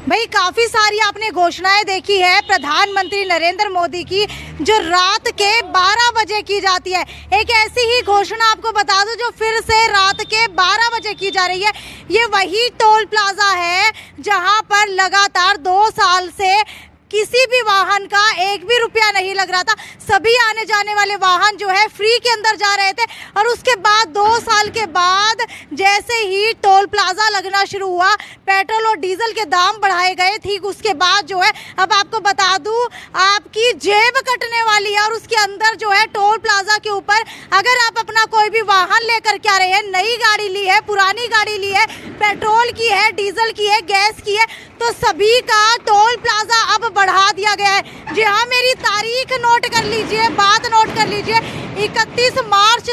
भाई काफी सारी आपने घोषणाएं देखी है प्रधानमंत्री नरेंद्र मोदी की, जो रात के 12 बजे की जाती है। एक ऐसी ही घोषणा आपको बता दूं जो फिर से रात के 12 बजे की जा रही है। ये वही टोल प्लाजा है जहां पर लगातार 2 साल से किसी भी वाहन का एक भी रुपया नहीं लग रहा था। सभी आने जाने वाले वाहन जो है फ्री के अंदर जा रहे थे, और उसके बाद 2 साल के बाद जैसे ही टोल प्लाजा लगना शुरू हुआ, पेट्रोल और डीजल के दाम बढ़ाए गए। ठीक उसके बाद जो है, अब आपको बता दूं, आपकी जेब कटने वाली है। और उसके अंदर जो है टोल प्लाजा के ऊपर अगर आप अपना कोई भी वाहन लेकर के आ रहे हैं, नई गाड़ी ली है, पुरानी गाड़ी ली है, पेट्रोल की है, डीजल की है, गैस की है, तो सभी का टोल प्लाजा अब बढ़ा दिया गया है। जी हाँ, मेरी तारीख नोट कर लीजिए, बात नोट कर लीजिए। 31 मार्च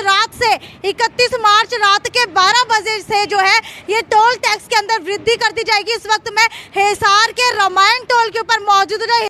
रात के 12 बजे से जो है ये टोल टैक्स के अंदर वृद्धि कर दी जाएगी। इस वक्त मैं हिसार के रामायण टोल के ऊपर मौजूद हूं।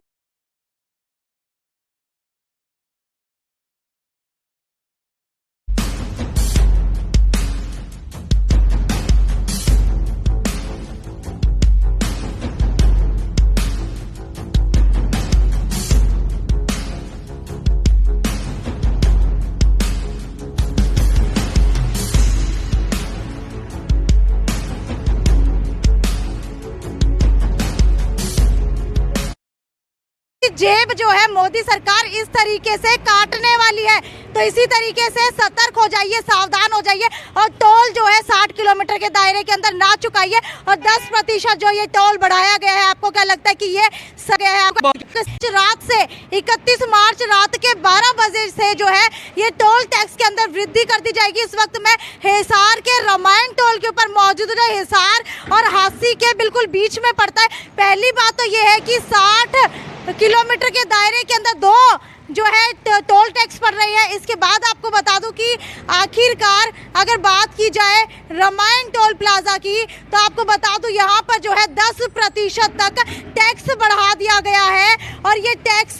जेब जो है मोदी सरकार इस तरीके से काटने वाली है, तो इसी तरीके से सतर्क हो जाइए, सावधान हो जाइए और टोल जो है 60 किलोमीटर के दायरे के अंदर ना चुकाइए। और 10% जो ये टोल बढ़ाया गया है, आपको क्या लगता है कि ये सही है? रात से 31 मार्च रात के 12 बजे से जो है ये टोल टैक्स के अंदर वृद्धि कर दी जाएगी। इस वक्त मैं हिसार के रामायण टोल के ऊपर मौजूद हूं। हिसार और हांसी के बिल्कुल बीच में पड़ता है। पहली बात तो ये है कि 60 किलोमीटर के दायरे के अंदर 2 जो है टोल टैक्स पड़ रही है। इसके बाद आपको बता दूं कि आखिरकार अगर बात की जाए रामायण टोल प्लाजा की, तो आपको बता दूं यहाँ पर जो है 10% तक टैक्स बढ़ा दिया गया है। और ये टैक्स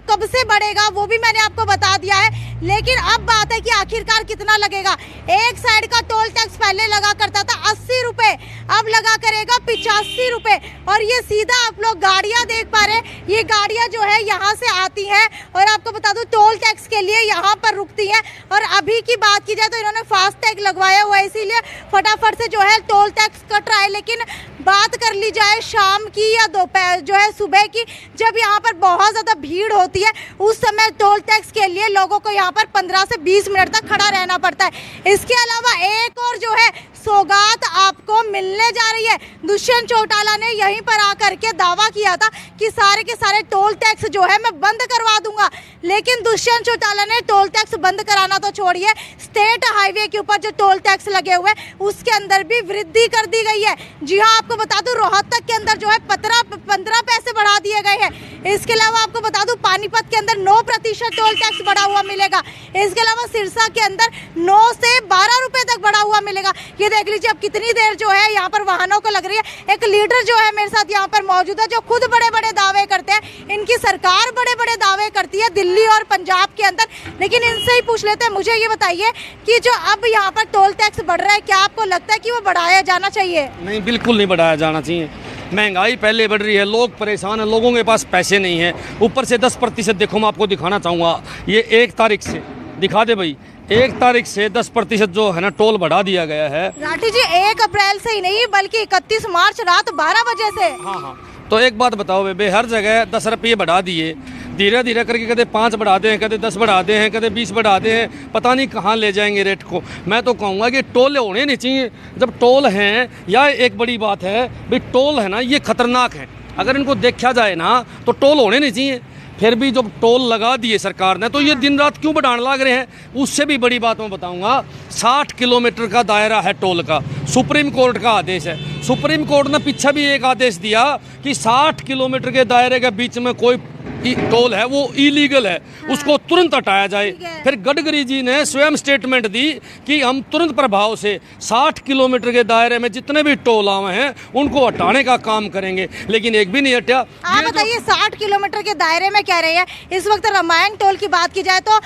कब से बढ़ेगा वो भी मैंने आपको बता दिया है। लेकिन अब बात है कि आखिरकार कितना लगेगा। एक साइड का टोल टैक्स पहले लगा करता था 80 रुपए, अब लगा करेगा 85 रुपए। और ये सीधा आप लोग गाड़ियां देख पा रहे हैं, ये गाड़ियां जो है यहाँ से आती हैं और आपको बता दूं टोल टैक्स के लिए यहाँ पर रुकती है। और अभी की बात की जाए तो इन्होंने फास्ट टैग लगवाया हुआ है, इसीलिए फटाफट से जो है टोल टैक्स कट रहा है। लेकिन बात कर ली जाए शाम की या दोपहर जो है सुबह की, जब यहाँ पर बहुत ज़्यादा भीड़ होती है, उस समय टोल टैक्स के लिए लोगों को यहाँ पर 15 से 20 मिनट तक खड़ा रहना पड़ता है। इसके अलावा एक और जो है सौगात आपको मिलने जा रही है। दुष्यंत चौटाला ने यहीं पर आकर के दावा किया था कि सारे के सारे टोल टैक्स जो है मैं बंद करवा दूंगा। लेकिन दुष्यंत चौटाला ने टोल टैक्स बंद कराना तो छोड़िए, स्टेट हाईवे के ऊपर जो टोल टैक्स लगे हुए हैं उसके अंदर भी वृद्धि कर दी गई है। जी हाँ, आपको बता दूं रोहतक के अंदर जो है 15 पैसे बढ़ा दिए गए हैं। इसके अलावा आपको बता दूं पानीपत के अंदर 9% टोल टैक्स बढ़ा हुआ मिलेगा। इसके अलावा सिरसा के अंदर 9 से 12 रुपए तक बढ़ा हुआ मिलेगा। ये देख लीजिए अब कितनी देर जो है यहाँ पर वाहनों को लग रही है। एक लीडर जो है मेरे साथ यहाँ पर मौजूद है, जो खुद बड़े बड़े दावे करते हैं। इनकी सरकार बड़े बड़े दावे करती है दिल्ली और पंजाब के अंदर, लेकिन इनसे ही पूछ लेते हैं। मुझे ये बताइए कि जो अब यहाँ पर टोल टैक्स बढ़ रहा है, क्या आपको लगता है कि वो बढ़ाया जाना चाहिए? नहीं, बिल्कुल नहीं बढ़ाया जाना चाहिए। महंगाई पहले बढ़ रही है, लोग परेशान हैं, लोगों के पास पैसे नहीं है। ऊपर से 10% देखो, मैं आपको दिखाना चाहूँगा, ये 1 तारीख से दिखा दे भाई, 1 तारीख से 10% जो है ना टोल बढ़ा दिया गया है। राठी जी 1 अप्रैल से ही नहीं बल्कि 31 मार्च रात 12 बजे से। हाँ, तो एक बात बताओ बेबे, हर जगह 10 रुपये बढ़ा दिए, धीरे धीरे करके कदे 5 बढ़ाते हैं, कदे 10 बढ़ाते हैं, कदे 20 बढ़ाते हैं, पता नहीं कहाँ ले जाएंगे रेट को। मैं तो कहूँगा कि टोल होने नहीं चाहिए। जब टोल हैं, या एक बड़ी बात है भाई, टोल है ना ये खतरनाक है, अगर इनको देखा जाए ना तो टोल होने नहीं चाहिए। फिर भी जब टोल लगा दिए सरकार ने, तो ये दिन रात क्यों बढ़ाने लग रहे हैं? उससे भी बड़ी बात मैं बताऊंगा, 60 किलोमीटर का दायरा है टोल का, सुप्रीम कोर्ट का आदेश है। सुप्रीम कोर्ट ने पीछे भी एक आदेश दिया कि 60 किलोमीटर के दायरे के बीच में कोई टोल है वो इलीगल है, उसको तुरंत हटाया जाए। फिर गडकरी जी ने स्वयं स्टेटमेंट दी कि हम तुरंत प्रभाव से 60 किलोमीटर के दायरे में जितने भी टोल आए हैं उनको हटाने का काम करेंगे, लेकिन एक भी नहीं हटा। आप बताइए 60 किलोमीटर के दायरे में कह रहे हैं। इस वक्त रामायण टोल की बात की जाए तो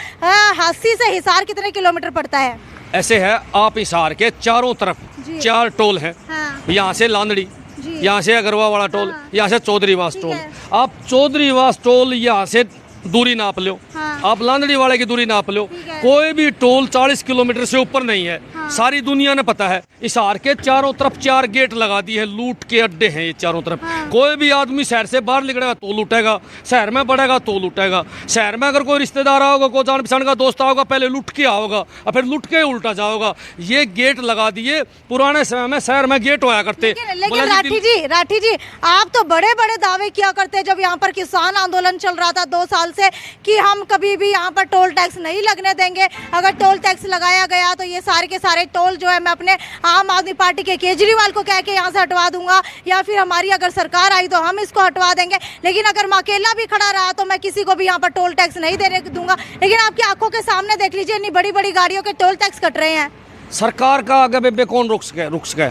हांसी से हिसार कितने किलोमीटर पड़ता है? ऐसे है, आप हिसार के चारों तरफ 4 टोल हैं। हाँ। यहाँ से लांदड़ी, यहाँ से अगरवा वाला टोल, हाँ। यहाँ से चौधरीवास ठीक टोल। है। आप चौधरीवास टोल यहाँ से दूरी नाप लो, हाँ। आप लांदड़ी वाले की दूरी नाप लो, ठीक है। कोई भी टोल 40 किलोमीटर से ऊपर नहीं है। हाँ। सारी दुनिया ने पता है। हिसार के चारों तरफ 4 गेट लगा दिए हैं, लूट के अड्डे हैं ये चारों तरफ। हाँ। कोई भी आदमी शहर से बाहर निकलेगा तो लूटेगा, शहर में बढ़ेगा तो लूटेगा। शहर में अगर कोई रिश्तेदार आओगा, कोई जान पहचान का दोस्त आओगा, पहले लूट के आओगा और फिर लूट के उल्टा जाओगा। ये गेट लगा दिए। पुराने समय में शहर में गेट होया करते। लेकिन राठी जी आप तो बड़े बड़े दावे किया करते जब यहाँ पर किसान आंदोलन चल रहा था 2 साल से कि हम कभी भी यहाँ पर टोल टैक्स नहीं लगने देंगे। अगर टोल टैक्स लगाया गया तो ये सारे के सारे टोल जो है मैं अपने आम आदमी पार्टी के केजरीवाल को कह के यहाँ से हटवा दूंगा, या फिर हमारी अगर सरकार आई तो हम इसको हटवा देंगे। लेकिन अगर मैं अकेला भी खड़ा रहा तो मैं किसी को भी यहाँ पर टोल टैक्स नहीं देने दूंगा। लेकिन आपकी आंखों के सामने देख लीजिए, इतनी बड़ी बड़ी गाड़ियों के टोल टैक्स कट रहे हैं। सरकार का आगे बेबे कौन रुक सके?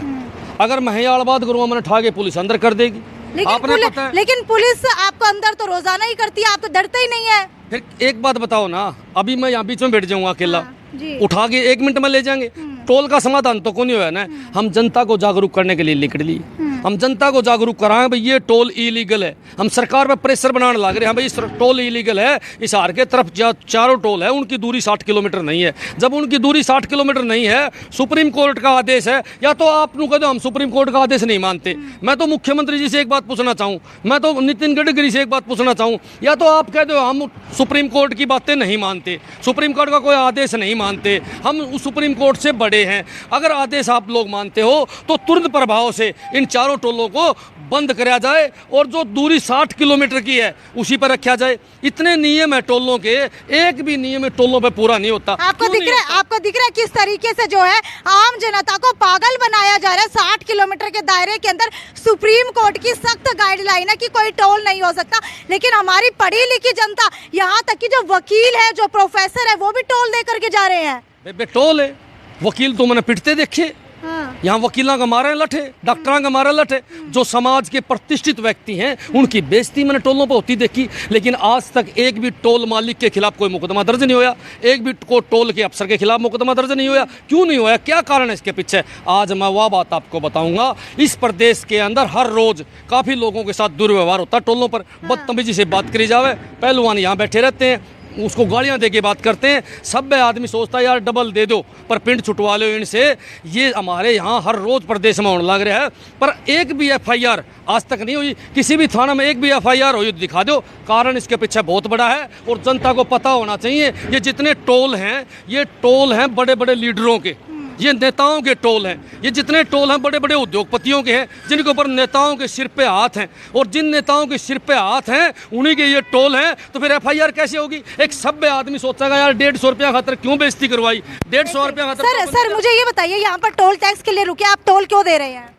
अगर महियाल बात करूँ, मैंने ठाके पुलिस अंदर कर देगी। लेकिन पुलिस आपको अंदर तो रोजाना ही करती है, आप तो डरते ही नहीं है। फिर एक बात बताओ ना, अभी मैं यहाँ बीच में बैठ जाऊंगा अकेला, जी। उठा के 1 मिनट में ले जाएंगे। टोल का समाधान तो कोई नहीं हुआ ना। हम जनता को जागरूक करने के लिए निकल लिए, हम जनता को जागरूक कराएं भाई ये टोल इलीगल है। हम सरकार पर प्रेशर बनाने लग रहे हैं, भाई इस टोल इलीगल है। हिसार के तरफ चारों टोल है, उनकी दूरी 60 किलोमीटर नहीं है। जब उनकी दूरी 60 किलोमीटर नहीं है, सुप्रीम कोर्ट का आदेश है, या तो आप कह दो हम सुप्रीम कोर्ट का आदेश नहीं मानते। मैं तो मुख्यमंत्री जी से एक बात पूछना चाहूँ, मैं तो नितिन गडकरी से एक बात पूछना चाहूँ, या तो आप कह दो हम सुप्रीम कोर्ट की बातें नहीं मानते, सुप्रीम कोर्ट का कोई आदेश नहीं मानते, हम उस सुप्रीम कोर्ट से बड़े हैं। अगर आदेश आप लोग मानते हो तो तुरंत प्रभाव से इन चारों टोलों को बंद कराया जाए और जो दूरी 60 किलोमीटर की है उसी पर रखा जाए। इतने नियम है टोलों के, एक भी नियम टोलों पे पूरा नहीं होता। आपको दिख रहा है किस तरीके से जो है आम जनता को पागल बनाया जा रहा है। 60 किलोमीटर के दायरे के अंदर सुप्रीम कोर्ट की सख्त गाइडलाइन है कि कोई टोल नहीं हो सकता, लेकिन हमारी पढ़ी लिखी जनता, यहाँ तक कि जो वकील है, जो प्रोफेसर है, वो भी टोल दे करके जा रहे हैं। बेबे टोल है, वकील तो मैंने पिटते देखे। हाँ। यहाँ वकीलों का मारे लठे, डॉक्टरों का मारे लठे, जो समाज के प्रतिष्ठित व्यक्ति हैं उनकी बेइज्जती मैंने टोलों पर होती देखी। लेकिन आज तक एक भी टोल मालिक के खिलाफ कोई मुकदमा दर्ज नहीं होया, एक भी टोल के अफसर के खिलाफ मुकदमा दर्ज नहीं होया। क्यों नहीं होया? क्या कारण है इसके पीछे? आज मैं वह बात आपको बताऊंगा। इस प्रदेश के अंदर हर रोज काफी लोगों के साथ दुर्व्यवहार होता है टोलों पर। बदतमीजी से बात करी जावे, पहलवान यहाँ बैठे रहते हैं, उसको गालियां दे के बात करते हैं। सब आदमी सोचता है यार डबल दे दो, पर पिंड छुटवा लो इनसे। ये हमारे यहाँ हर रोज प्रदेश में होने लग रहा है, पर एक भी FIR आज तक नहीं हुई। किसी भी थाना में एक भी FIR हुई तो दिखा दो। कारण इसके पीछे बहुत बड़ा है और जनता को पता होना चाहिए। ये जितने टोल हैं, ये टोल हैं बड़े बड़े लीडरों के, ये नेताओं के टोल हैं। ये जितने टोल हैं बड़े बड़े उद्योगपतियों के हैं, जिनके ऊपर नेताओं के सिर पे हाथ हैं, और जिन नेताओं के सिर पे हाथ हैं उन्हीं के ये टोल हैं। तो फिर FIR कैसे होगी? एक सभ्य आदमी सोचेगा यार 150 रुपया खातर क्यों बेइज्जती करवाई, 150 रुपया खातर। सर मुझे ये बताइए, यहाँ पर टोल टैक्स के लिए रुके, आप टोल क्यों दे रहे हैं?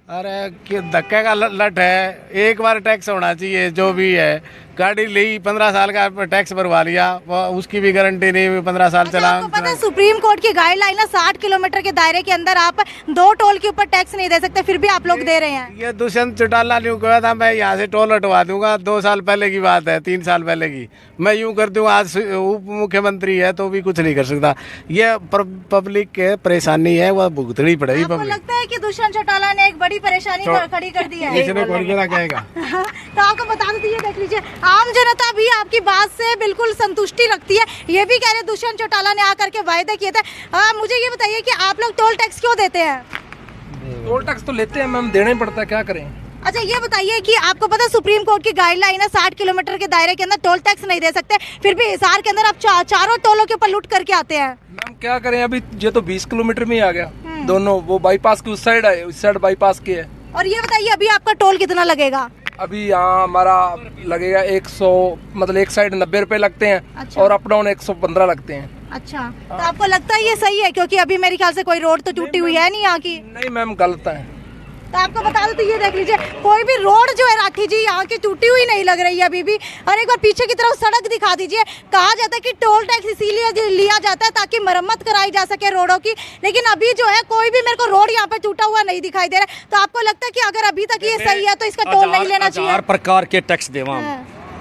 अरे कि धक्के का लट है, एक बार टैक्स होना चाहिए। जो भी है, गाड़ी ली 15 साल का टैक्स भरवा लिया, उसकी भी गारंटी नहीं हुई 15 साल चला। आपको पता है सुप्रीम कोर्ट की गाइडलाइन है 60 किलोमीटर के दायरे के अंदर आप 2 टोल के ऊपर टैक्स नहीं दे सकते, फिर भी आप लोग दे रहे हैं। ये दुष्यंत चौटाला ने कहा था मैं यहाँ से टोल हटवा दूंगा, 2 साल पहले की बात है, 3 साल पहले की। मैं यूं कर दूंगा, आज उप मुख्यमंत्री है तो भी कुछ नहीं कर सकता। ये पब्लिक के परेशानी है, वह भुगतनी पड़ेगी। आपको लगता है कि दुष्यंत चौटाला ने एक बड़ी परेशानी खड़ी कर दी है? इसने कौन क्या कहेगा? तो आपको बता देती है, देख लीजिए, आम जनता भी आपकी बात से बिल्कुल संतुष्टि रखती है। ये भी कह रहे दुष्यंत चौटाला ने आकर के वायदे किए थे। मुझे ये बताइए कि आप लोग टोल टैक्स क्यों देते हैं? टोल टैक्स तो लेते हैं मैम, देना ही पड़ता है, क्या करें। अच्छा ये बताइए कि आपको पता है सुप्रीम कोर्ट की गाइडलाइन है 60 किलोमीटर के दायरे के अंदर टोल टैक्स नहीं दे सकते, फिर भी हिसार के अंदर आप चारों टोलों के ऊपर लूट करके आते हैं। मैम क्या करें, अभी ये तो 20 किलोमीटर में ही आ गया। दोनों वो बाईपास की उस साइड है, उस साइड बाईपास की है। और ये बताइए अभी आपका टोल कितना लगेगा? अभी यहाँ हमारा लगेगा 100, मतलब एक साइड 90 रुपए लगते हैं। अच्छा। और अप डाउन 115 लगते हैं। अच्छा, तो आपको लगता है ये सही है? क्योंकि अभी मेरे ख्याल से कोई रोड तो टूटी हुई है नहीं यहाँ की। नहीं मैम, गलत है। तो आपको बता दो, तो ये देख लीजिए, कोई भी रोड जो है राठी जी यहाँ की टूटी हुई नहीं लग रही है अभी भी। और एक बार पीछे की तरफ सड़क दिखा दीजिए। कहा जाता है कि टोल टैक्स इसीलिए लिया जाता है ताकि मरम्मत कराई जा सके रोडों की, लेकिन अभी जो है कोई भी मेरे को रोड यहाँ पे टूटा हुआ नहीं दिखाई दे रहा है। तो आपको लगता है कि अगर अभी तक ये सही है तो इसका टोल नहीं लेना चाहिए? 1000 प्रकार के टैक्स देवा,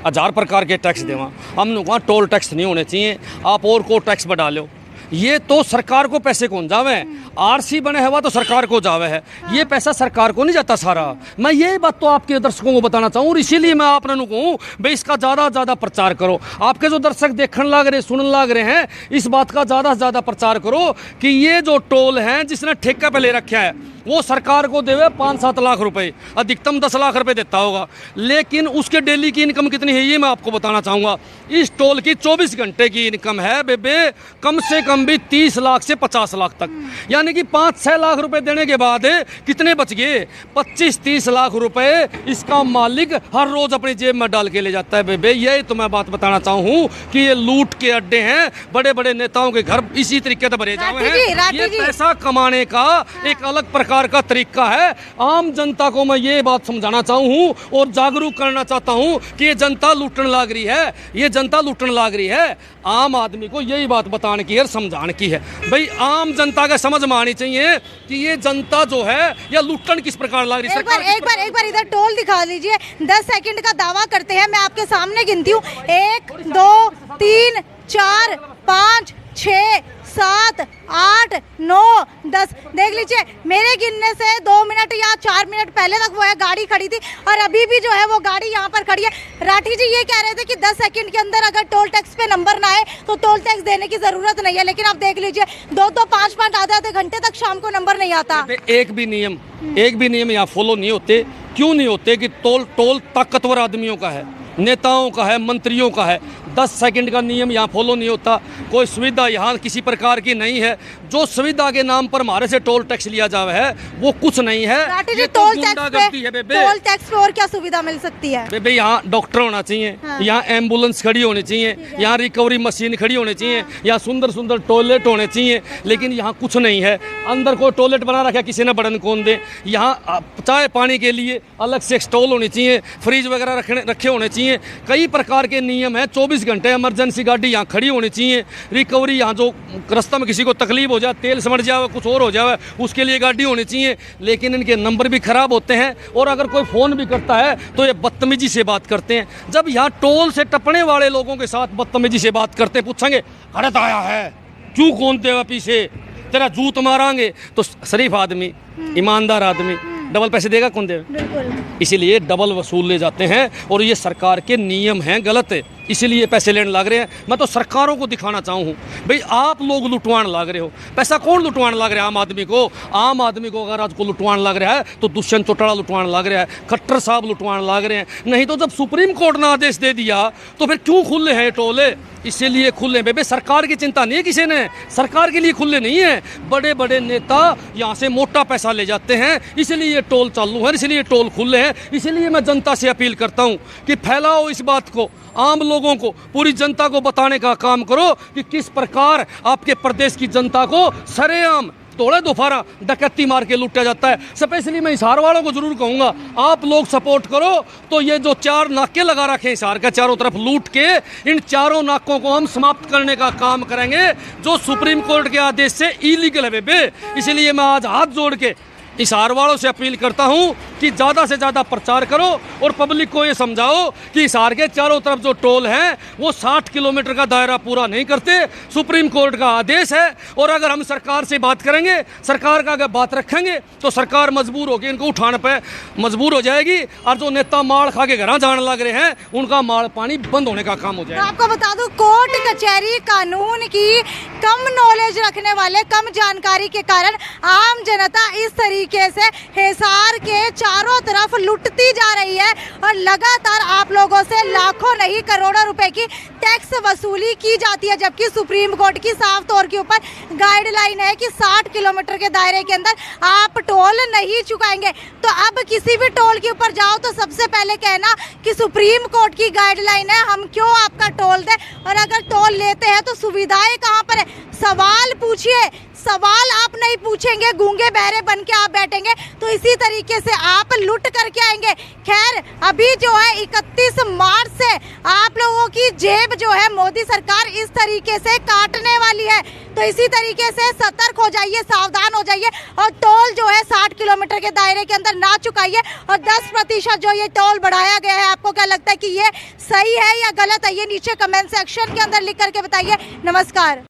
1000 प्रकार के टैक्स देवा। हम लोग टोल टैक्स नहीं होने चाहिए। आप और को टैक्स बढ़ा लो, ये तो सरकार को पैसे कौन जावे है, आरसी बने हुआ तो सरकार को जावे है, ये पैसा सरकार को नहीं जाता सारा। मैं ये बात तो आपके दर्शकों को बताना चाहूँ और इसीलिए मैं आपने कहूँ भाई इसका ज़्यादा से ज़्यादा प्रचार करो। आपके जो दर्शक देखने लग रहे सुनने लग रहे हैं, इस बात का ज़्यादा से ज़्यादा प्रचार करो कि ये जो टोल हैं जिसने ठेका पे ले रखा है वो सरकार को देवे 5-7 लाख रुपए, अधिकतम 10 लाख रुपए देता होगा, लेकिन उसके डेली की इनकम कितनी है ये मैं आपको बताना चाहूँगा। इस टोल की 24 घंटे की इनकम है बेबे कम से कम भी 30 लाख से 50 लाख तक, यानी कि 5-6 लाख रुपए देने के बाद कितने बच गए, 25-30 लाख रुपए इसका मालिक हर रोज अपनी जेब में डाल के ले जाता है बेबे। यही तो मैं बात बताना चाहूँ कि ये लूट के अड्डे हैं, बड़े बड़े नेताओं के घर इसी तरीके से भरे जाए हैं। ये पैसा कमाने का एक अलग प्रकार का तरीका है। आम जनता को मैं ये बात समझाना चाहूँ और जागरूक करना चाहता हूँ कि ये जनता लूटने लग रही है, ये जनता लूटने लग रही है। आम आदमी को यही बात बताने की है, समझाने की है। भाई आम जनता का समझ में आनी चाहिए कि ये जनता जो है या लूटन किस प्रकार लग रही है। एक बार इधर टोल दिखा लीजिए। 10 सेकंड का दावा करते हैं, मैं आपके सामने गिनती हूँ 1 2 3 4 5 6 7 8 9 10। देख लीजिए मेरे गिनने से 2 मिनट या 4 मिनट पहले तक वो है गाड़ी खड़ी थी और अभी भी जो है वो गाड़ी यहाँ पर खड़ी है। राठी जी ये कह रहे थे कि 10 सेकंड के अंदर अगर टोल टैक्स पे नंबर ना आए तो टोल टैक्स देने की जरूरत नहीं है, लेकिन आप देख लीजिए 2-2 5-5 आधे घंटे तक शाम को नंबर नहीं आता। एक भी नियम यहाँ फॉलो नहीं होते। क्यों नहीं होते कि टोल ताकतवर आदमियों का है, नेताओं का है, मंत्रियों का है। 10 सेकंड का नियम यहाँ फॉलो नहीं होता। कोई सुविधा यहाँ किसी प्रकार की नहीं है। जो सुविधा के नाम पर हमारे से टोल टैक्स लिया जावे है वो कुछ नहीं है। ये टोल टैक्स पे और क्या सुविधा मिल सकती है बेबे? यहाँ डॉक्टर होना चाहिए, यहाँ एम्बुलेंस खड़ी होनी चाहिए, यहाँ रिकवरी मशीन खड़ी होनी चाहिए, यहाँ सुंदर सुंदर टॉयलेट होने चाहिए, लेकिन यहाँ कुछ नहीं है। अंदर कोई टॉयलेट बना रखा किसी ने बड़न कौन दे। यहाँ चाय पानी के लिए अलग से स्टॉल होनी चाहिए, फ्रिज वगैरह रखे होने चाहिए। कई प्रकार के नियम है। 24 घंटे इमरजेंसी गाड़ी यहाँ खड़ी होनी चाहिए। रिकवरी यहाँ जो रास्ते में किसी को तकलीफ हो जाए, तेल समझ जाए, कुछ और हो जाए, उसके लिए गाड़ी होनी चाहिए, लेकिन इनके नंबर भी खराब होते हैं। और अगर कोई फ़ोन भी करता है तो ये बदतमीजी से बात करते हैं। जब यहाँ टोल से टपने वाले लोगों के साथ बदतमीजी से बात करते, पूछेंगे हड़त आया है क्यों कौन देगा पीछे, तेरा जूत मारांगे, तो शरीफ आदमी ईमानदार आदमी डबल पैसे देगा कौन देगा? इसीलिए डबल वसूल ले जाते हैं और ये सरकार के नियम हैं, गलत है, इसीलिए पैसे लेने लग रहे हैं। मैं तो सरकारों को दिखाना चाहूँ भाई आप लोग लुटवान लग रहे हो। पैसा कौन लुटवान लग रहा है? आम आदमी को। आम आदमी को अगर आज को लुटवान लग रहा है तो दुष्यंत चौटाला लुटवान लग रहा है, खट्टर साहब लुटवान लग रहे हैं। नहीं तो जब सुप्रीम कोर्ट ने आदेश दे दिया तो फिर क्यों खुले हैं टोले? इसीलिए खुले बेबे। सरकार की चिंता नहीं है किसी ने, सरकार के लिए खुले नहीं है। बड़े बड़े नेता यहाँ से मोटा पैसा ले जाते हैं, इसलिए ये टोल चालू है, इसलिए टोल खुले हैं। इसलिए मैं जनता से अपील करता हूँ कि फैलाओ इस बात को, आम लोगों को, पूरी जनता को बताने का काम करो कि किस प्रकार आपके प्रदेश की जनता को सरेआम तोड़े दोफारा डकैती मार के लूटा जाता है। स्पेशली मैं हिसार वालों को जरूर कहूँगा आप लोग सपोर्ट करो तो ये जो 4 नाके लगा रखे हैं हिसार के चारों तरफ लूट के, इन चारों नाकों को हम समाप्त करने का काम करेंगे जो सुप्रीम कोर्ट के आदेश से इलीगल है बेबे। इसलिए मैं आज हाथ जोड़ के हिसार वालों से अपील करता हूं कि ज़्यादा से ज़्यादा प्रचार करो और पब्लिक को ये समझाओ कि हिसार के चारों तरफ जो टोल हैं वो 60 किलोमीटर का दायरा पूरा नहीं करते। सुप्रीम कोर्ट का आदेश है और अगर हम सरकार से बात करेंगे, सरकार का अगर बात रखेंगे तो सरकार मजबूर होकर इनको उठाने पर मजबूर हो जाएगी और जो नेता माल खा के घर जाने लग रहे हैं उनका माल पानी बंद होने का काम हो जाएगा। आपको बता दूं कोर्ट कचहरी कानून की कम नॉलेज रखने वाले, कम जानकारी के कारण आम जनता इस तरीके से हिसार के चारों तरफ लुटती जा रही है और लगातार आप लोगों से लाखों नहीं करोड़ों रुपए की टैक्स वसूली की जाती है, जबकि सुप्रीम कोर्ट की साफ तौर के ऊपर गाइडलाइन है कि 60 किलोमीटर के दायरे के अंदर आप टोल नहीं चुकाएंगे। तो अब किसी भी टोल के ऊपर जाओ तो सबसे पहले कहना कि सुप्रीम कोर्ट की गाइडलाइन है, हम क्यों आपका टोल दें, और अगर टोल लेते हैं तो सुविधाएं कहाँ पर है? सवाल पूछिए, सवाल आप नहीं पूछेंगे, गूंगे बहरे बन के आप बैठेंगे तो इसी तरीके से आप लूट करके आएंगे। खैर अभी जो है 31 मार्च से आप लोगों की जेब जो है मोदी सरकार इस तरीके से काटने वाली है, तो इसी तरीके से सतर्क हो जाइए, सावधान हो जाइए और टोल जो है 60 किलोमीटर के दायरे के अंदर ना चुकाइए। और 10% जो ये टोल बढ़ाया गया है, आपको क्या लगता है कि ये सही है या गलत है? ये नीचे कमेंट सेक्शन के अंदर लिख करके बताइए। नमस्कार।